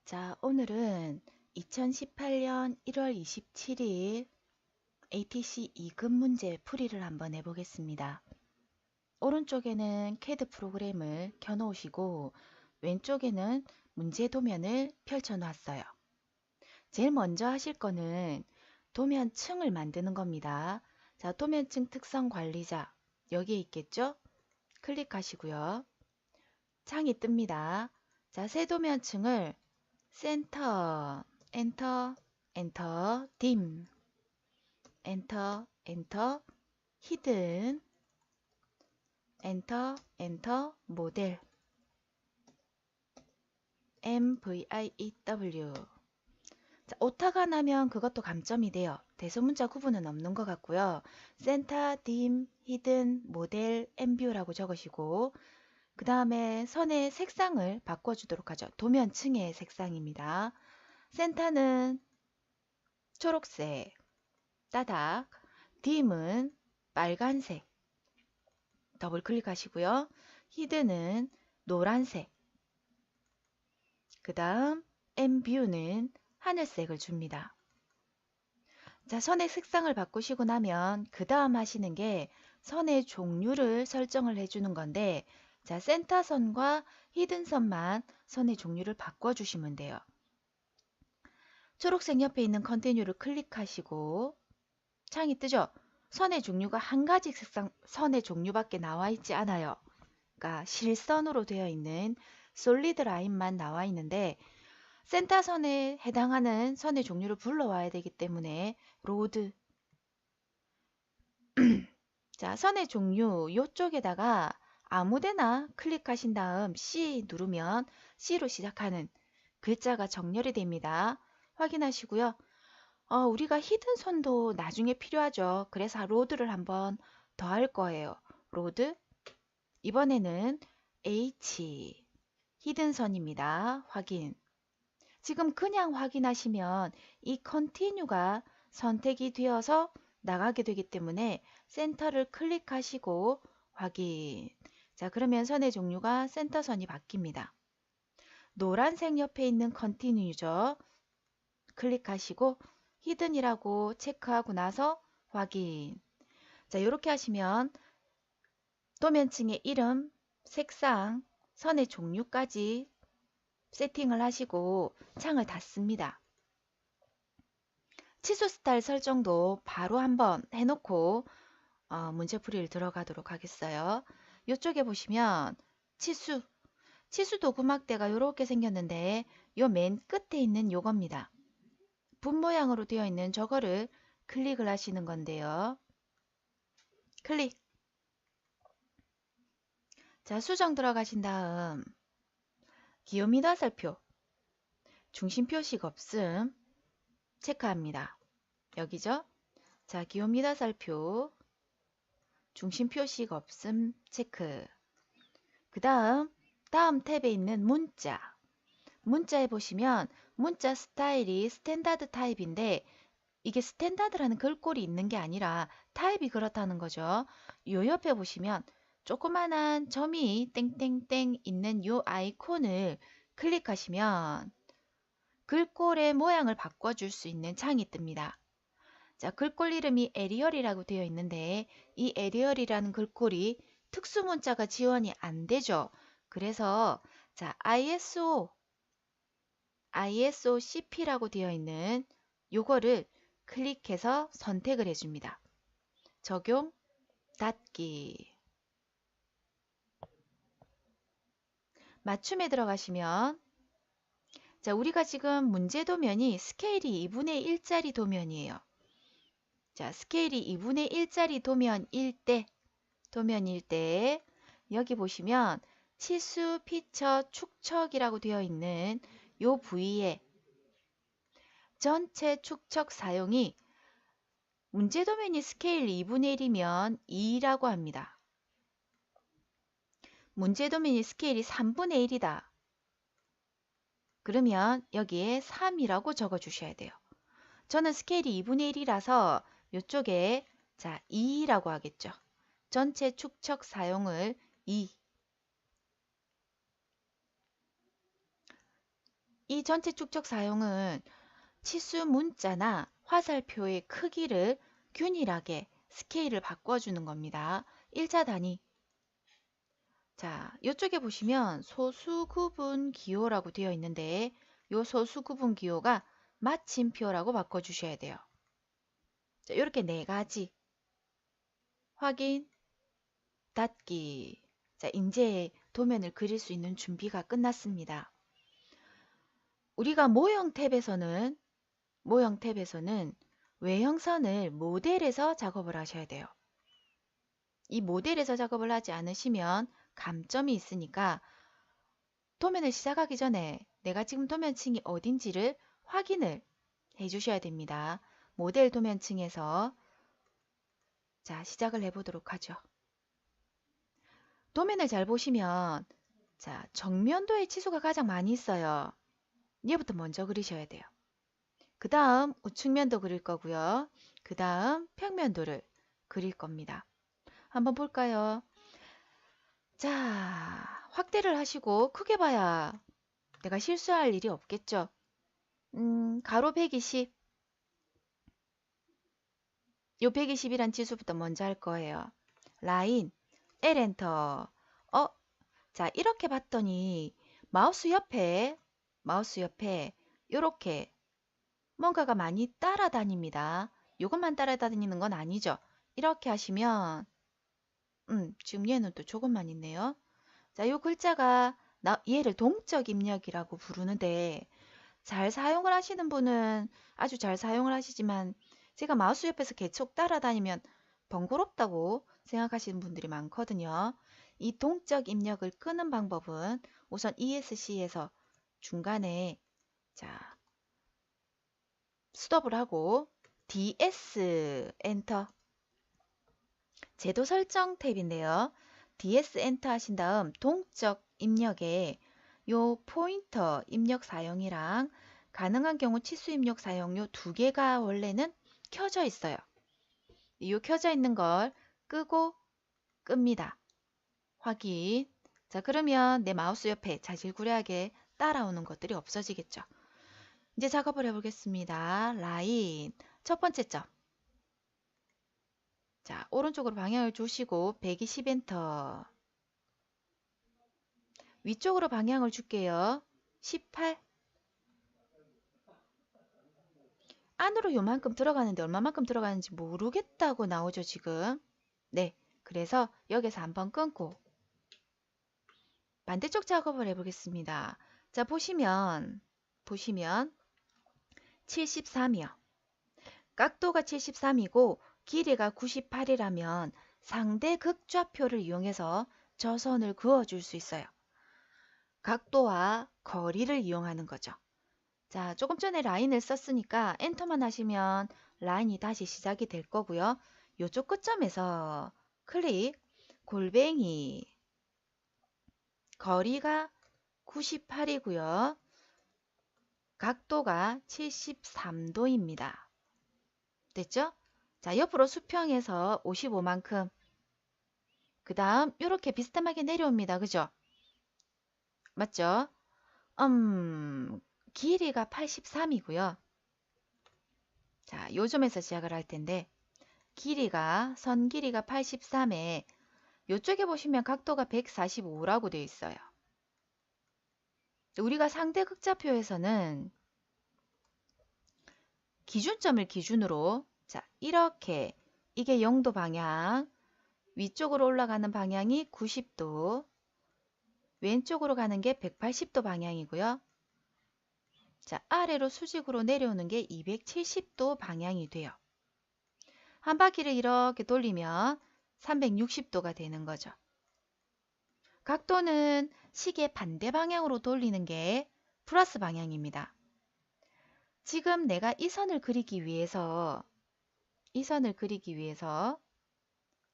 자, 오늘은 2018년 1월 27일 ATC 2급 문제 풀이를 한번 해보겠습니다. 오른쪽에는 CAD 프로그램을 켜놓으시고 왼쪽에는 문제 도면을 펼쳐놨어요. 제일 먼저 하실 거는 도면층을 만드는 겁니다. 자, 도면층 특성 관리자 여기에 있겠죠? 클릭하시고요. 창이 뜹니다. 자, 새 도면층을 센터, 엔터, 엔터, 딤, 엔터, 엔터, 히든, 엔터, 엔터, 모델, MVIEW. 자, 오타가 나면 그것도 감점이 돼요. 대소문자 구분은 없는 것 같고요. 센터, 딤, 히든, 모델, 엠뷰라고 적으시고 그 다음에 선의 색상을 바꿔주도록 하죠. 도면층의 색상입니다. 센터는 초록색, 따닥, 딤은 빨간색, 더블 클릭하시고요. 히든은 노란색, 그 다음 엠뷰는 하늘색을 줍니다. 자, 선의 색상을 바꾸시고 나면 그 다음 하시는 게 선의 종류를 설정을 해주는 건데, 자, 센터선과 히든선만 선의 종류를 바꿔주시면 돼요. 초록색 옆에 있는 컨티뉴를 클릭하시고 창이 뜨죠? 선의 종류가 한 가지 색상 선의 종류밖에 나와 있지 않아요. 그러니까 실선으로 되어 있는 솔리드 라인만 나와 있는데 센터 선에 해당하는 선의 종류를 불러와야 되기 때문에 로드. 자, 선의 종류 이쪽에다가 아무데나 클릭하신 다음 C 누르면 C로 시작하는 글자가 정렬이 됩니다. 확인하시고요. 우리가 히든 선도 나중에 필요하죠. 그래서 로드를 한번 더 할 거예요. 로드. 이번에는 H. 히든 선입니다. 확인. 지금 그냥 확인하시면 이 컨티뉴가 선택이 되어서 나가게 되기 때문에 센터를 클릭하시고 확인. 자, 그러면 선의 종류가 센터 선이 바뀝니다. 노란색 옆에 있는 컨티뉴죠. 클릭하시고 히든이라고 체크하고 나서 확인. 자, 이렇게 하시면 도면층의 이름, 색상, 선의 종류까지 세팅을 하시고 창을 닫습니다. 취소 스타일 설정도 바로 한번 해놓고 문제풀이를 들어가도록 하겠어요. 이쪽에 보시면 치수 도구막대가 이렇게 생겼는데 요 맨 끝에 있는 요겁니다. 분 모양으로 되어 있는 저거를 클릭을 하시는 건데요. 클릭. 자, 수정 들어가신 다음 기호미터 살표 중심 표식 없음 체크합니다. 여기죠? 자, 기호미터 살표 중심 표식 없음 체크. 그 다음 탭에 있는 문자에 보시면 문자 스타일이 스탠다드 타입인데 이게 스탠다드라는 글꼴이 있는 게 아니라 타입이 그렇다는 거죠. 요 옆에 보시면 조그만한 점이 땡땡땡 있는 요 아이콘을 클릭하시면 글꼴의 모양을 바꿔줄 수 있는 창이 뜹니다. 자, 글꼴 이름이 에리얼이라고 되어 있는데 이 에리얼이라는 글꼴이 특수 문자가 지원이 안 되죠. 그래서 자, ISO CP라고 되어 있는 요거를 클릭해서 선택을 해줍니다. 적용, 닫기. 맞춤에 들어가시면 자, 우리가 지금 문제 도면이 스케일이 2분의 1짜리 도면이에요. 자, 스케일이 2분의 1짜리 도면일 때 여기 보시면 치수, 피처, 축척이라고 되어 있는 요 부위에 전체 축척 사용이 문제 도면이 스케일 2분의 1이면 2라고 합니다. 문제 도면이 스케일이 3분의 1이다. 그러면 여기에 3이라고 적어 주셔야 돼요. 저는 스케일이 2분의 1이라서 이쪽에 자 2라고 하겠죠. 전체 축척 사용을 2. 이 전체 축적 사용은 치수 문자나 화살표의 크기를 균일하게 스케일을 바꿔주는 겁니다. 1차 단위. 자, 이쪽에 보시면 소수구분 기호라고 되어 있는데 이 소수구분 기호가 마침표라고 바꿔주셔야 돼요. 자, 이렇게 네 가지. 확인, 닫기. 자, 이제 도면을 그릴 수 있는 준비가 끝났습니다. 우리가 모형 탭에서는 외형선을 모델에서 작업을 하셔야 돼요. 이 모델에서 작업을 하지 않으시면 감점이 있으니까 도면을 시작하기 전에 내가 지금 도면층이 어딘지를 확인을 해 주셔야 됩니다. 모델 도면층에서 자, 시작을 해보도록 하죠. 도면을 잘 보시면 자, 정면도의 치수가 가장 많이 있어요. 얘부터 먼저 그리셔야 돼요. 그 다음 우측면도 그릴 거고요. 그 다음 평면도를 그릴 겁니다. 한번 볼까요? 자, 확대를 하시고 크게 봐야 내가 실수할 일이 없겠죠. 가로 120. 요 120이란 지수부터 먼저 할 거예요. 라인, L 엔터. 자, 이렇게 봤더니 마우스 옆에 요렇게 뭔가가 많이 따라다닙니다. 요것만 따라다니는 건 아니죠. 이렇게 하시면 지금 얘는 또 조금만 있네요. 자, 요 글자가 얘를 동적 입력이라고 부르는데 잘 사용을 하시는 분은 아주 잘 사용을 하시지만 제가 마우스 옆에서 계속 따라다니면 번거롭다고 생각하시는 분들이 많거든요. 이 동적 입력을 끄는 방법은 우선 ESC에서 중간에 자 스톱을 하고 DS 엔터 제도 설정 탭인데요. DS 엔터 하신 다음 동적 입력에 요 포인터 입력 사용이랑 가능한 경우 치수 입력 사용 요 두 개가 원래는 켜져 있어요. 요 켜져 있는 걸 끄고 끕니다. 확인. 자, 그러면 내 마우스 옆에 자질구레하게 따라오는 것들이 없어지겠죠. 이제 작업을 해보겠습니다. 라인. 첫 번째 점. 자, 오른쪽으로 방향을 주시고 120 엔터. 위쪽으로 방향을 줄게요. 18. 안으로 요만큼 들어가는데 얼마만큼 들어가는지 모르겠다고 나오죠, 지금. 네. 그래서 여기서 한번 끊고 반대쪽 작업을 해보겠습니다. 자, 보시면 73이요. 각도가 73이고 길이가 98이라면 상대 극좌표를 이용해서 저 선을 그어줄 수 있어요. 각도와 거리를 이용하는 거죠. 자, 조금 전에 라인을 썼으니까 엔터만 하시면 라인이 다시 시작이 될 거고요. 이쪽 끝점에서 클릭, 골뱅이, 거리가 98이고요. 각도가 73도입니다. 됐죠? 자, 옆으로 수평해서 55만큼. 그 다음 이렇게 비스듬하게 내려옵니다. 그죠? 맞죠? 길이가 83이고요. 자, 요 점에서 시작을 할 텐데 선 길이가 83에 요쪽에 보시면 각도가 145라고 되어 있어요. 우리가 상대 극좌표에서는 기준점을 기준으로 자, 이렇게 이게 0도 방향, 위쪽으로 올라가는 방향이 90도, 왼쪽으로 가는 게 180도 방향이고요. 자, 아래로 수직으로 내려오는 게 270도 방향이 돼요. 한 바퀴를 이렇게 돌리면 360도가 되는 거죠. 각도는 시계 반대 방향으로 돌리는 게 플러스 방향입니다. 지금 내가 이 선을 그리기 위해서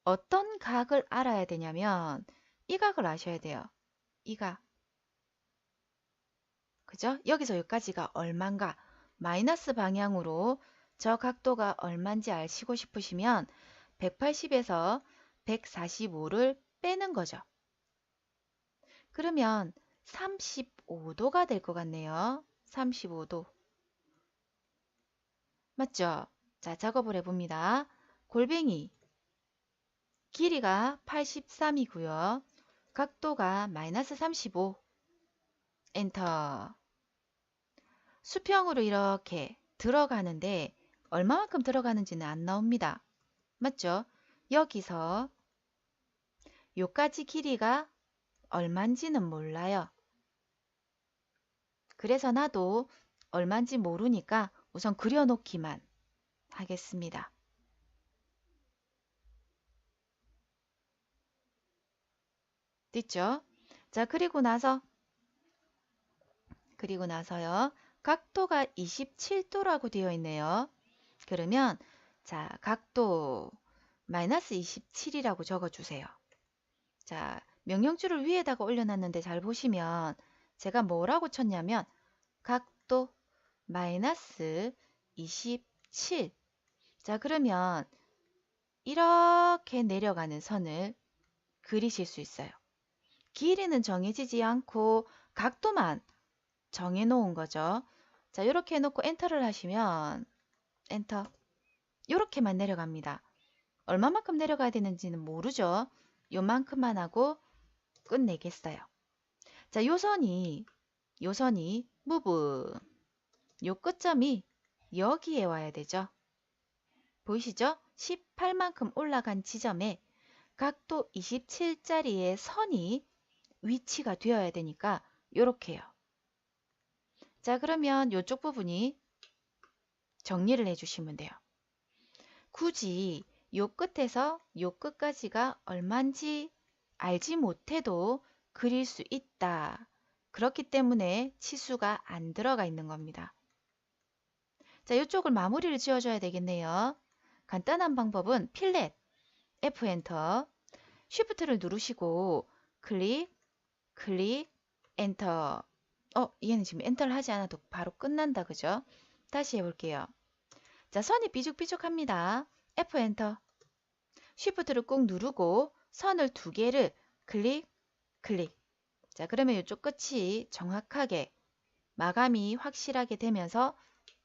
어떤 각을 알아야 되냐면 이 각을 아셔야 돼요. 이 각. 그죠? 여기서 여기까지가 얼만가 마이너스 방향으로 저 각도가 얼만지 아시고 싶으시면 180에서 145를 빼는 거죠. 그러면 35도가 될 것 같네요. 35도. 맞죠? 자, 작업을 해봅니다. 골뱅이 길이가 83이고요. 각도가 마이너스 35. 엔터. 수평으로 이렇게 들어가는데 얼마만큼 들어가는지는 안 나옵니다. 맞죠? 여기서 요까지 길이가 얼만지는 몰라요. 그래서 나도 얼만지 모르니까 우선 그려놓기만 하겠습니다. 됐죠? 자, 그리고 나서요. 각도가 27도라고 되어 있네요. 그러면 자, 각도 마이너스 27이라고 적어주세요. 자, 명령줄을 위에다가 올려놨는데 잘 보시면 제가 뭐라고 쳤냐면 각도 마이너스 27. 자, 그러면 이렇게 내려가는 선을 그리실 수 있어요. 길이는 정해지지 않고 각도만 정해 놓은 거죠. 자, 이렇게 해놓고 엔터를 하시면 엔터. 이렇게만 내려갑니다. 얼마만큼 내려가야 되는지는 모르죠. 요만큼만 하고 끝내겠어요. 자, 요선이 무브. 요 끝점이 여기에 와야 되죠. 보이시죠? 18만큼 올라간 지점에 각도 27짜리의 선이 위치가 되어야 되니까 요렇게요. 자, 그러면 요쪽 부분이 정리를 해주시면 돼요. 굳이 요 끝에서 요 끝까지가 얼만지 알지 못해도 그릴 수 있다. 그렇기 때문에 치수가 안 들어가 있는 겁니다. 자, 이쪽을 마무리를 지어줘야 되겠네요. 간단한 방법은 필렛, F 엔터, 쉬프트를 누르시고 클릭, 엔터. 얘는 지금 엔터를 하지 않아도 바로 끝난다, 그죠? 다시 해볼게요. 자, 선이 삐죽삐죽합니다. F 엔터. 쉬프트를 꾹 누르고 선을 두 개를 클릭. 자, 그러면 이쪽 끝이 정확하게 마감이 확실하게 되면서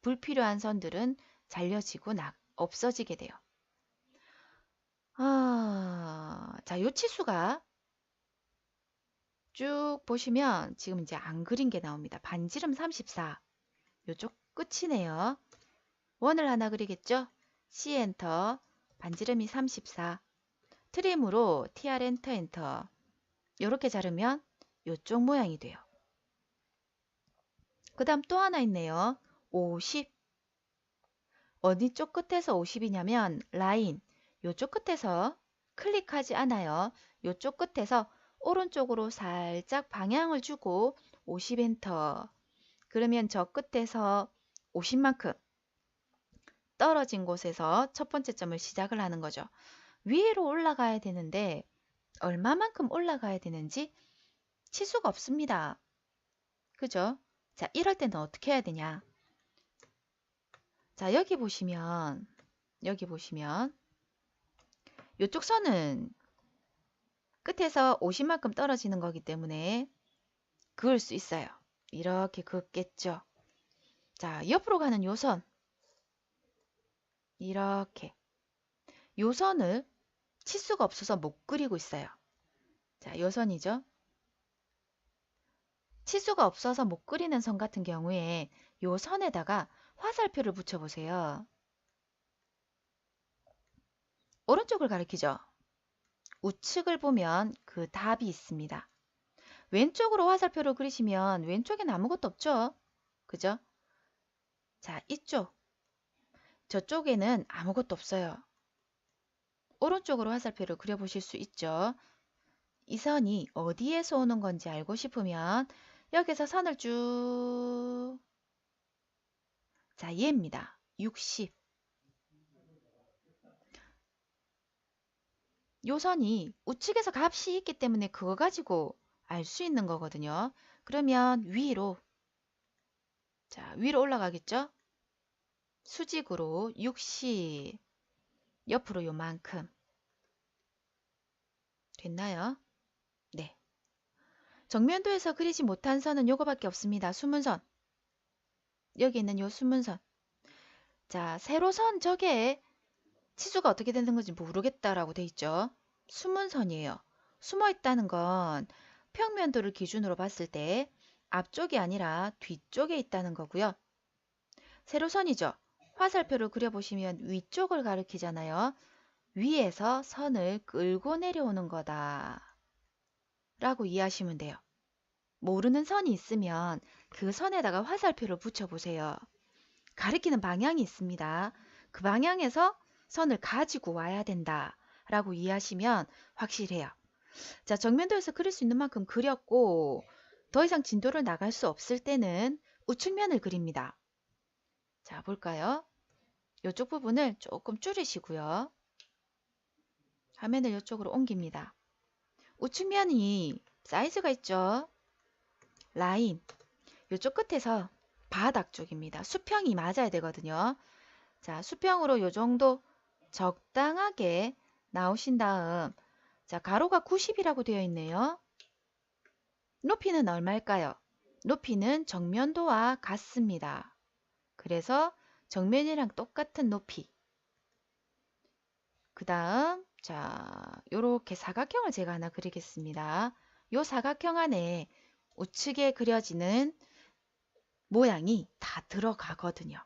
불필요한 선들은 잘려지고 없어지게 돼요. 자, 요 치수가 쭉 보시면 지금 이제 안 그린 게 나옵니다. 반지름 34. 요쪽 끝이네요. 원을 하나 그리겠죠? C 엔터. 반지름이 34. 트림으로 TR 엔터. 이렇게 자르면 요쪽 모양이 돼요. 그 다음 또 하나 있네요. 50. 어디 쪽 끝에서 50이냐면 라인. 요쪽 끝에서 클릭하지 않아요. 요쪽 끝에서 오른쪽으로 살짝 방향을 주고 50 엔터. 그러면 저 끝에서 50만큼 떨어진 곳에서 첫 번째 점을 시작을 하는 거죠. 위로 올라가야 되는데 얼마만큼 올라가야 되는지 치수가 없습니다. 그죠? 자, 이럴 때는 어떻게 해야 되냐? 자, 여기 보시면 이쪽 선은 끝에서 50만큼 떨어지는 거기 때문에 그을 수 있어요. 이렇게 긋겠죠. 자, 옆으로 가는 요 선. 이렇게. 요 선을 치수가 없어서 못 그리고 있어요. 자, 요 선이죠. 치수가 없어서 못 그리는 선 같은 경우에 요 선에다가 화살표를 붙여보세요. 오른쪽을 가리키죠. 우측을 보면 그 답이 있습니다. 왼쪽으로 화살표를 그리시면 왼쪽엔 아무것도 없죠. 그죠? 자, 이쪽. 저쪽에는 아무것도 없어요. 오른쪽으로 화살표를 그려보실 수 있죠. 이 선이 어디에서 오는 건지 알고 싶으면 여기서 선을 쭉. 자, 얘입니다. 60. 요 선이 우측에서 값이 있기 때문에 그거 가지고 알 수 있는 거거든요. 그러면 위로. 자, 위로 올라가겠죠? 수직으로 60. 옆으로 요만큼. 됐나요? 네. 정면도에서 그리지 못한 선은 요거밖에 없습니다. 숨은 선. 여기 있는 요 숨은 선. 자, 세로선 저게 치수가 어떻게 되는 건지 모르겠다라고 돼 있죠. 숨은 선이에요. 숨어 있다는 건 평면도를 기준으로 봤을 때 앞쪽이 아니라 뒤쪽에 있다는 거고요. 세로선이죠. 화살표를 그려보시면 위쪽을 가리키잖아요. 위에서 선을 끌고 내려오는 거다 라고 이해하시면 돼요. 모르는 선이 있으면 그 선에다가 화살표를 붙여보세요. 가리키는 방향이 있습니다. 그 방향에서 선을 가지고 와야 된다 라고 이해하시면 확실해요. 자, 정면도에서 그릴 수 있는 만큼 그렸고 더 이상 진도를 나갈 수 없을 때는 우측면을 그립니다. 자, 볼까요? 이쪽 부분을 조금 줄이시고요. 화면을 이쪽으로 옮깁니다. 우측면이 사이즈가 있죠? 라인, 이쪽 끝에서 바닥 쪽입니다. 수평이 맞아야 되거든요. 자, 수평으로 요 정도 적당하게 나오신 다음, 자, 가로가 90이라고 되어 있네요. 높이는 얼마일까요? 높이는 정면도와 같습니다. 그래서 정면이랑 똑같은 높이. 그 다음, 자, 요렇게 사각형을 제가 하나 그리겠습니다. 요 사각형 안에 우측에 그려지는 모양이 다 들어가거든요.